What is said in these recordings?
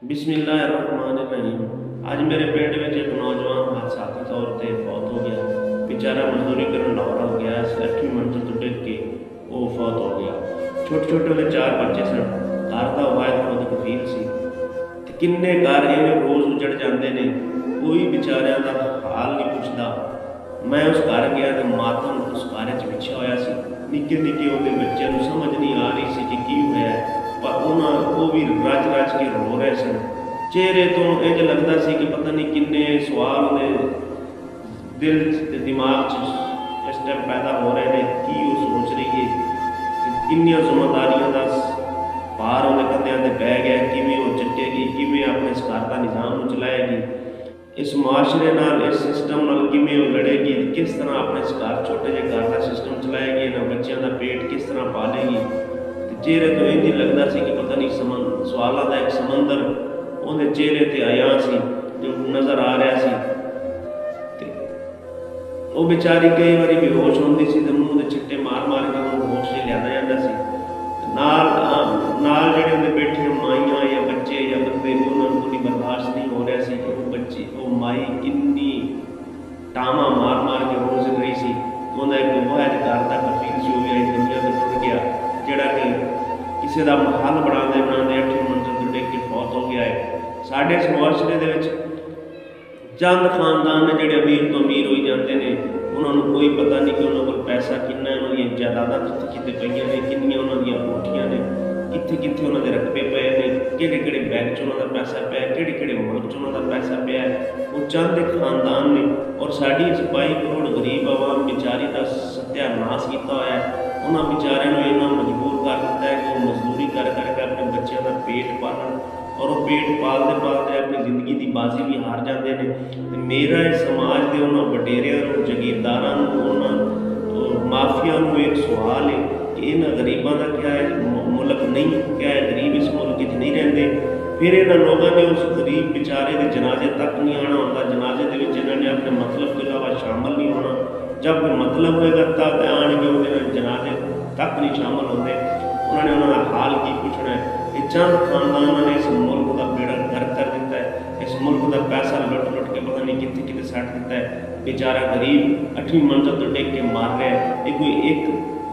बिस्मिल्लाहिर्रहमानिर्रहीम। आज मेरे पिंड में एक नौजवान हादसाती तौर पर फौत हो गया। बेचारा मजदूरी करन लाहौर हो गया, 8वीं मंजिल तो डिग के वो फौत हो गया। छोटे छोटे ਉਹਦੇ 4 ਬੱਚੇ ਸਨ। ਘਰ ਦਾ ਵਾਹਿਦ ਖੁਦ ਕਫੀਲ ਸੀ ਤੇ ਕਿੰਨੇ ਘਰ ਐਵੇਂ ਰੋਜ਼ ਉਜੜ ਜਾਂਦੇ ਨੇ, ਕੋਈ ਵਿਚਾਰਿਆਂ ਦਾ ਹਾਲ ਨਹੀਂ ਪੁੱਛਦਾ। ਮੈਂ ਉਸ ਘਰ ਗਿਆ ਤੇ ਮਾਤਮ ਉਸ ਘਰ 'ਚ ਵਿਛਿਆ ਹੋਇਆ ਸੀ। ਨਿੱਕੇ ਨਿੱਕੇ ਉਹਦੇ ਬੱਚਿਆਂ ਨੂੰ ਸਮਝ ਨਹੀਂ ਆ ਰਹੀ ਸੀ ਕਿ ਕੀ ਹੋਇਆ, पर वो भी रज रज के रो रहे सन। चेहरे तो इंज लगता सी कि पता नहीं किन्ने सवाल उन्हें दिल ते दिमाग इस टाइम पैदा हो रहे हैं कि वो सोच रही है कि किन्नियां जिम्मेदारियों का भार उन्हें कंधियां ते पै गया, किवें वो चटेगी, किवें अपने इस घर का निज़ाम चलाएगी, इस मुआशरे नाल इस सिस्टम नाल किवें वो लड़ेगी, किस तरह अपने इस घर छोटे जे घर का सिस्टम चलाएगी, इन्हां बच्चों का पेट किस तरह पालेगी। चेहरे तो इंज लगता सी कि पता नहीं सवालों का एक समंदर उन्हें चेहरे ते आया सी जो नज़र आ रहा सी। ते वो बेचारी कई बार बेहोश होंदी सी ते मूँह दे छिट्टे मार मार के उन्हें होश से लिया जाता सी। नाल नाल जिहड़े उन्हें बैठे माइयां या बच्चे या बंदे उन्होंने कोई बर्दाश्त नहीं हो रहा सी कि वो बच्चे वो माई किन्नी टामा मार मार के रोज रही सी। उन्हें एक वाहिद घर का कफील सी, हो गया दुनिया तो टुट गया, जिहड़ा कि किसी का महल बनाते बनाते 8वीं मंजिल तो डिग के फौत हो गया है। साढ़े इस मुआशरे दे विच चंद खानदान ने जिहड़े अमीर तो अमीर होई जाते हैं, उन्होंने कोई पता नहीं कि उन्होंने कोल पैसा कितना, उन्होंने जायदादां कित्थे कित्थे पईयां ने, किन्नियां उन्होंने कोठियां ने, कित्थे कित्थे उन्होंने रकबे पे ने, किहड़े किहड़े बैंक च उन्होंने पैसा पिया, किहड़े किहड़े मुल्क च उन्होंने पैसा पिया। वो चंद एक खानदान ने और साड़ी 22 करोड़ गरीब आवाम बेचारी का सत्यानाश किया होया है। उन्होंने बेचारे को इन्ना मजबूर कर दिता है कि वो मजदूरी कर करके अपने बच्चों का पेट पालन और वो पेट पालते पालते अपनी जिंदगी की बाजी भी हार जाते हैं। मेरा इस समाज के उन्होंने वडेरिया जगीरदारों माफिया एक सवाल है कि इन्होंने गरीबों का क्या है मुल्क नहीं, क्या है गरीब इस मुल्क नहीं रहते। फिर इन्होंने लोगों ने उस गरीब बेचारे के जनाजे तक नहीं आना होता, जनाजे के इन्होंने अपने मतलब के अलावा शामिल नहीं होना। जब मतलब होएगा तब आएंगे, वो जनाजे तक नहीं शामिल होते। उन्होंने उन्होंने हाल की पूछना है। ये चंद खानदानों ने इस मुल्क का बेड़ा गर्क कर दिता है, इस मुल्क का पैसा लुट लुट के पता नहीं कितने कितने सट दिता है। बेचारा गरीब 8वीं मंजिल तो टेक के मार रहा है। ये कोई एक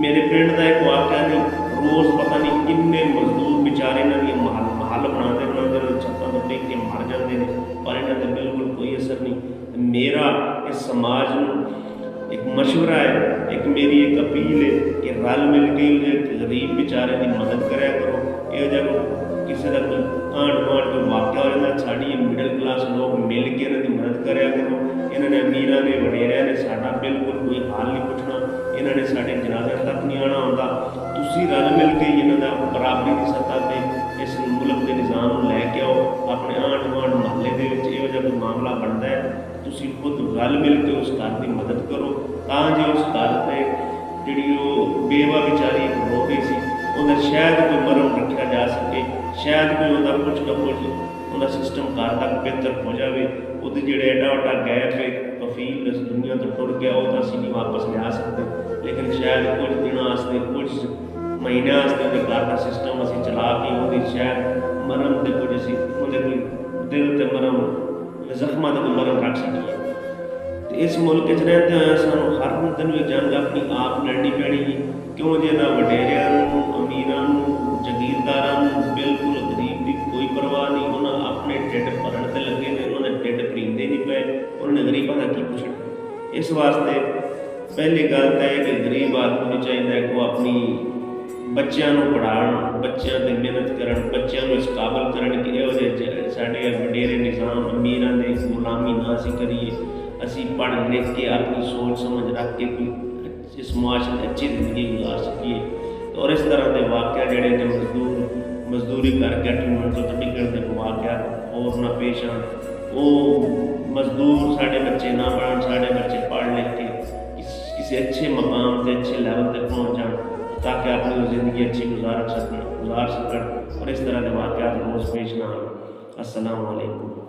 मेरे पिंड का एक वाक़या नहीं, रोज़ पता नहीं किन्ने मजदूर बेचारे इन्होंने महल बनाते बनाते छत्तां तो टेक के मर जाते हैं, पर इन्होंने बिल्कुल कोई असर नहीं। मेरा इस समाज में एक मशवरा है, एक मेरी एक अपील है कि रल मिल के गरीब बेचारे की मदद कराया करो। ये जब किसी का कोई आंढ गुआंढ कोई वाक़या हो जाता, साड़ी मिडल क्लास लोग मिल के इन्हों की मदद कराया करो। इन्होंने अमीरां ने वडेरिया ने साडा बिल्कुल कोई हाल नहीं पुछना, इन्होंने साढ़े जनाजे तक नहीं आना होता। तुसी रल मिल के इन्हों का बराबरी की सतह पर इस मुल्क के निज़ाम लैके आओ। अपने आंढ गुआंढ महल्ले के कोई मामला बनता है, तुसी खुद रल मिल के उस घर की मदद करो, ताकि उस घर से जी बेवा बेचारी रो रही सी उन्हें शायद कोई मरम रखा जा सके, शायद कोई कुछ ना कुछ उनका सिस्टम घर तक बेहतर हो जाए। वो जो एडा वड्डा गैप है कफील इस दुनिया तो टुर गया, वो तो असीं नहीं वापस लिया सकते, लेकिन शायद कुछ दिनों वास्ते कुछ महीनों वास्ते उन्हें घर का सिस्टम असीं चला के वो शायद मरम से कुछ असीं उन्हें कोई दिल से मरम जख्मां से कोई मरम रख सकीए। इस मुल्क रहते हुए सानू हर दिन भी जंग अपनी आप लड़नी पैनी है। क्यों जो ना वडेरिया अमीरां जगीरदारां बिल्कुल गरीब की कोई परवाह नहीं, उन्होंने अपने ढिड भरन से लगे ने, उन्होंने ढिड भरींदे नहीं पे, उन्होंने गरीबों का की पूछना। इस वास्ते पहली गल तो है कि गरीब आदमी को चाहिए कि वो अपनी बच्चों को पढ़ान, बच्चों की मेहनत करन, बच्चों को इस काबल करन कि यहो साढ़े वडेरे निज़ाम अमीरां दे गुलामी ना असीं करिए, असी पढ़ लिख के अपनी सोच समझ रख के कोई इस मुआशरे अच्छी जिंदगी गुजार सकीए। और इस तरह के वाक़या जोड़े मजदूरी करके 8वीं मंजिल तो डिगण के वाक़या और ना पेश आन। वो मजदूर साढ़े बच्चे ना पढ़न, साढ़े बच्चे पढ़ लिख के किसी अच्छे मकाम से अच्छे लैवल तक पहुँच जाए, ताकि अपनी ज़िंदगी अच्छी गुजार सकन। और इस तरह के वाक़या रोज़ पेश ना आए। अस्सलाम वालेकुम।